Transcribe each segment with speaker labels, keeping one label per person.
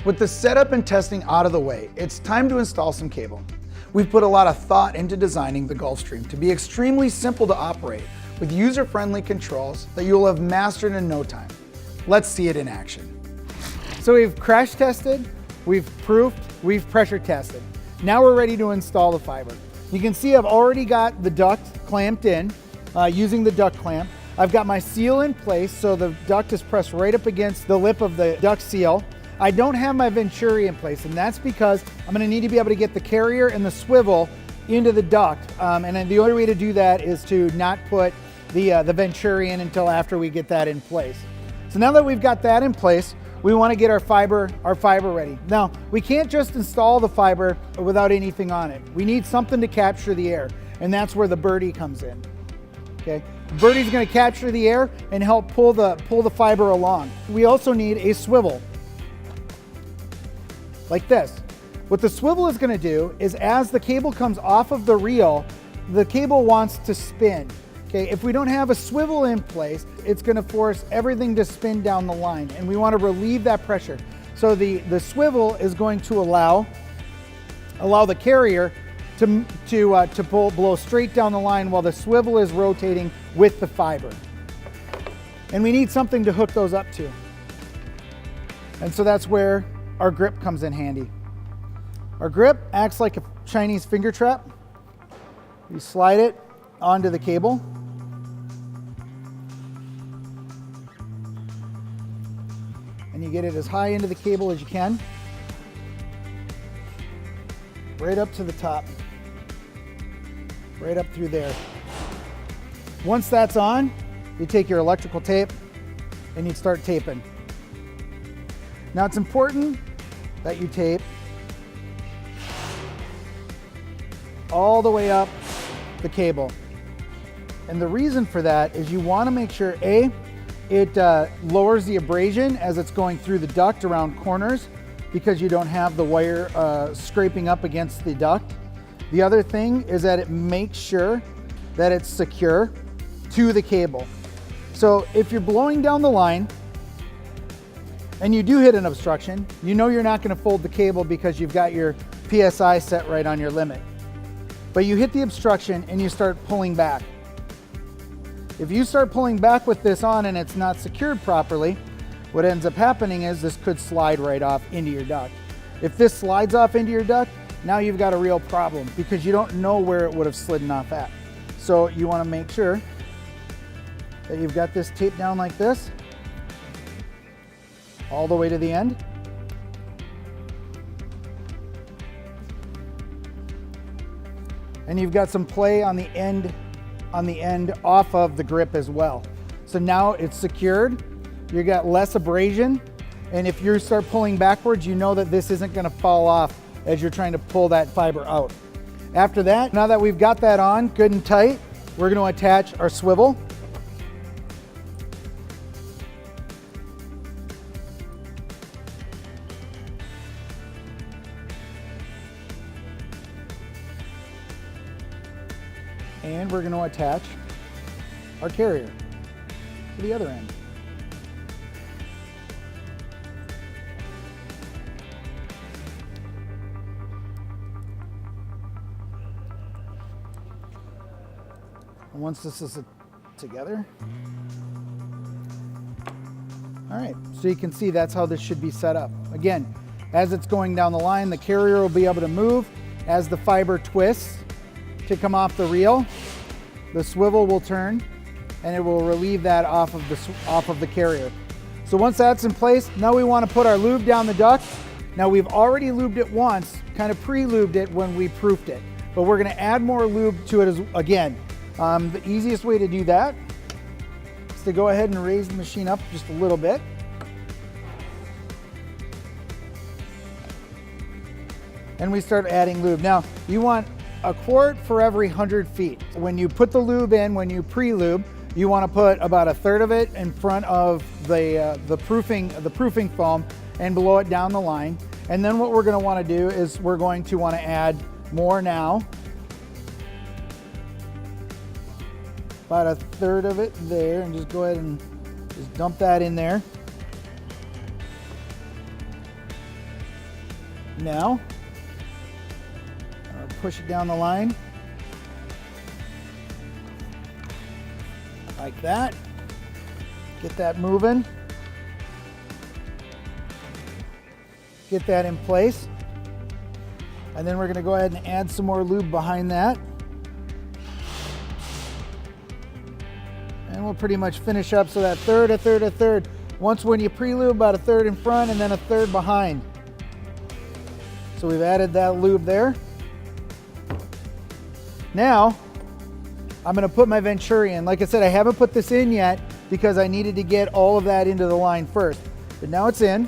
Speaker 1: With the setup and testing out of the way, it's time to install some cable. We've put a lot of thought into designing the Gulfstream to be extremely simple to operate with user-friendly controls that you'll have mastered in no time. Let's see it in action.
Speaker 2: So we've crash tested, we've proofed, we've pressure tested. Now we're ready to install the fiber. You can see I've already got the duct clamped in using the duct clamp. I've got my seal in place, so the duct is pressed right up against the lip of the duct seal. I don't have my venturi in place, and that's because I'm gonna need to be able to get the carrier and the swivel into the duct. And then the only way to do that is to not put the venturi in until after we get that in place. So now that we've got that in place, we wanna get our fiber ready. Now, we can't just install the fiber without anything on it. We need something to capture the air, and that's where the birdie comes in, okay? Birdie's gonna capture the air and help pull the fiber along. We also need a swivel, like this. What the swivel is gonna do is as the cable comes off of the reel, the cable wants to spin. Okay, if we don't have a swivel in place, it's gonna force everything to spin down the line, and we wanna relieve that pressure. So the swivel is going to allow the carrier to blow straight down the line while the swivel is rotating with the fiber. And we need something to hook those up to. And so that's where our grip comes in handy. Our grip acts like a Chinese finger trap. You slide it onto the cable. And you get it as high into the cable as you can. Right up to the top. Right up through there. Once that's on, you take your electrical tape and you start taping. Now it's important that you tape all the way up the cable. And the reason for that is you want to make sure, A, it lowers the abrasion as it's going through the duct around corners because you don't have the wire scraping up against the duct. The other thing is that it makes sure that it's secure to the cable. So if you're blowing down the line and you do hit an obstruction, you know you're not going to fold the cable because you've got your PSI set right on your limit. But you hit the obstruction and you start pulling back. If you start pulling back with this on and it's not secured properly, what ends up happening is this could slide right off into your duct. If this slides off into your duct, now you've got a real problem because you don't know where it would have slidden off at. So you want to make sure that you've got this taped down like this, all the way to the end. And you've got some play on the end off of the grip as well. So now it's secured, you got less abrasion, and if you start pulling backwards, you know that this isn't gonna fall off as you're trying to pull that fiber out. After that, now that we've got that on good and tight, we're gonna attach our swivel. And we're going to attach our carrier to the other end. And once this is together, all right, so you can see that's how this should be set up. Again, as it's going down the line, the carrier will be able to move as the fiber twists to come off the reel. The swivel will turn and it will relieve that off of the carrier. So once that's in place, now we want to put our lube down the duct. Now we've already lubed it once, kind of pre-lubed it when we proofed it, but we're going to add more lube to it again. The easiest way to do that is to go ahead and raise the machine up just a little bit. And we start adding lube. Now you want a quart for every 100 feet. When you put the lube in, when you pre-lube, you want to put about a third of it in front of the proofing foam and blow it down the line. And then what we're going to want to do is we're going to want to add more now. About a third of it there, and just go ahead and just dump that in there. Now, I'll push it down the line. Like that. Get that moving. Get that in place. And then we're going to go ahead and add some more lube behind that. And we'll pretty much finish up, so that third, a third, a third. Once when you pre-lube, about a third in front and then a third behind. So we've added that lube there. Now, I'm going to put my Venturi in. Like I said, I haven't put this in yet because I needed to get all of that into the line first. But now it's in.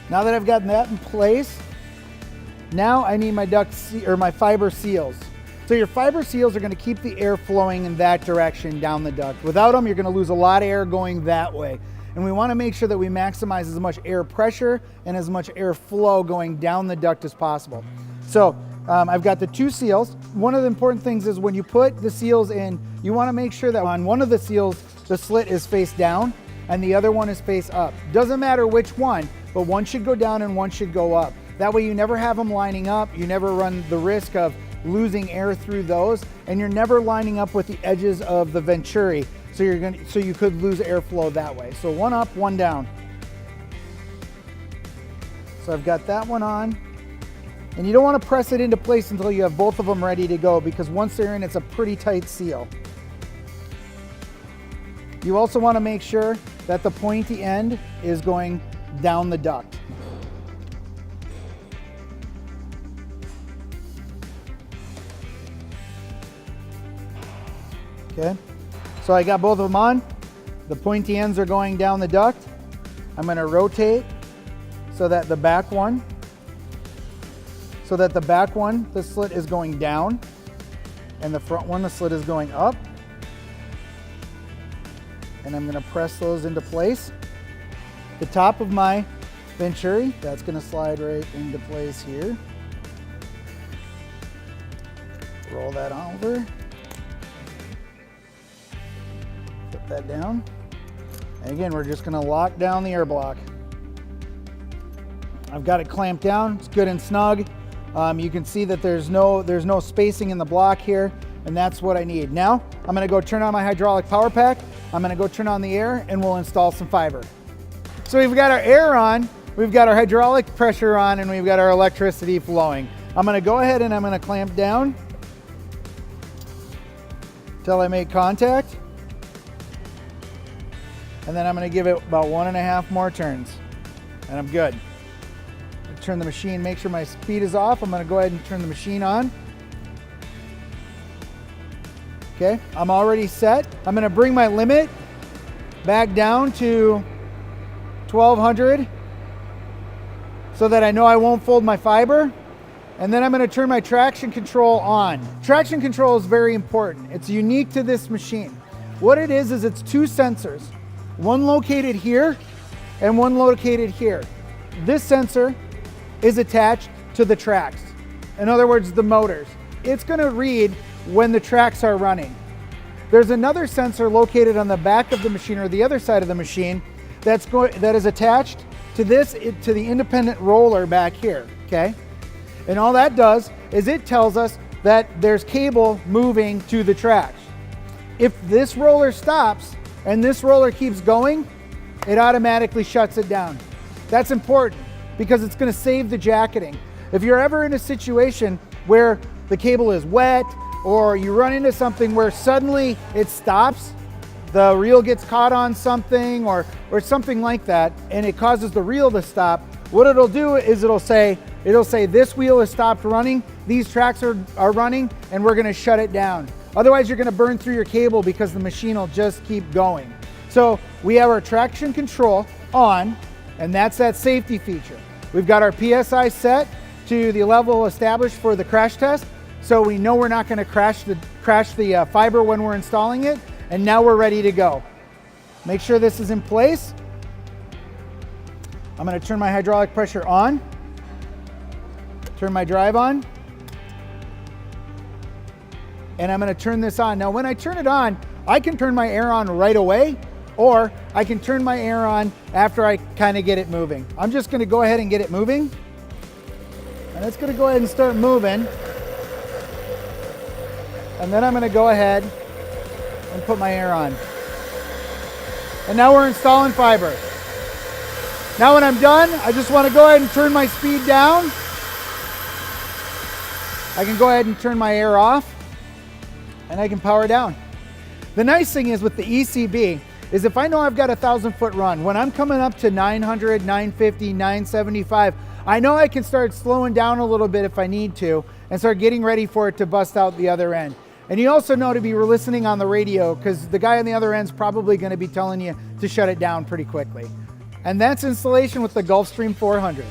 Speaker 2: Now that I've gotten that in place, now I need my my fiber seals. So your fiber seals are going to keep the air flowing in that direction down the duct. Without them, you're going to lose a lot of air going that way. And we want to make sure that we maximize as much air pressure and as much air flow going down the duct as possible. So I've got the 2 seals. One of the important things is when you put the seals in, you want to make sure that on one of the seals, the slit is face down and the other one is face up. Doesn't matter which one, but one should go down and one should go up. That way you never have them lining up. You never run the risk of losing air through those, and you're never lining up with the edges of the Venturi. So you could lose airflow that way. So one up, one down. So I've got that one on. And you don't want to press it into place until you have both of them ready to go, because once they're in, it's a pretty tight seal. You also want to make sure that the pointy end is going down the duct. Okay, so I got both of them on. The pointy ends are going down the duct. I'm going to rotate so that the back one, the slit is going down, and the front one, the slit is going up. And I'm going to press those into place. The top of my Venturi, that's going to slide right into place here. Roll that over. Put that down. And again, we're just going to lock down the air block. I've got it clamped down. It's good and snug. You can see that there's no spacing in the block here, and that's what I need. Now, I'm going to go turn on my hydraulic power pack. I'm going to go turn on the air, and we'll install some fiber. So we've got our air on, we've got our hydraulic pressure on, and we've got our electricity flowing. I'm going to go ahead and I'm going to clamp down until I make contact. And then I'm going to give it about 1.5 more turns, and I'm good. Turn the machine, make sure my speed is off. I'm going to go ahead and turn the machine on. Okay, I'm already set. I'm going to bring my limit back down to 1200 so that I know I won't fold my fiber. And then I'm going to turn my traction control on. Traction control is very important. It's unique to this machine. What it is it's 2 sensors, one located here and one located here. This sensor is attached to the tracks. In other words, the motors. It's going to read when the tracks are running. There's another sensor located on the back of the machine, or the other side of the machine, that is attached to to the independent roller back here, okay? And all that does is it tells us that there's cable moving to the tracks. If this roller stops and this roller keeps going, it automatically shuts it down. That's important because it's going to save the jacketing. If you're ever in a situation where the cable is wet, or you run into something where suddenly it stops, the reel gets caught on something or something like that, and it causes the reel to stop, what it'll do is it'll say this wheel has stopped running, these tracks are running, and we're going to shut it down. Otherwise, you're going to burn through your cable because the machine will just keep going. So we have our traction control on, and that's that safety feature. We've got our PSI set to the level established for the crash test, so we know we're not going to crash the fiber when we're installing it, and now we're ready to go. Make sure this is in place. I'm going to turn my hydraulic pressure on, turn my drive on, and I'm gonna turn this on. Now when I turn it on, I can turn my air on right away, or I can turn my air on after I kind of get it moving. I'm just gonna go ahead and get it moving. And it's gonna go ahead and start moving. And then I'm gonna go ahead and put my air on. And now we're installing fiber. Now when I'm done, I just wanna go ahead and turn my speed down. I can go ahead and turn my air off, and I can power down. The nice thing is with the ECB is if I know I've got a 1,000-foot run, when I'm coming up to 900, 950, 975, I know I can start slowing down a little bit if I need to and start getting ready for it to bust out the other end. And you also know to be listening on the radio, because the guy on the other end is probably going to be telling you to shut it down pretty quickly. And that's installation with the Gulfstream 400.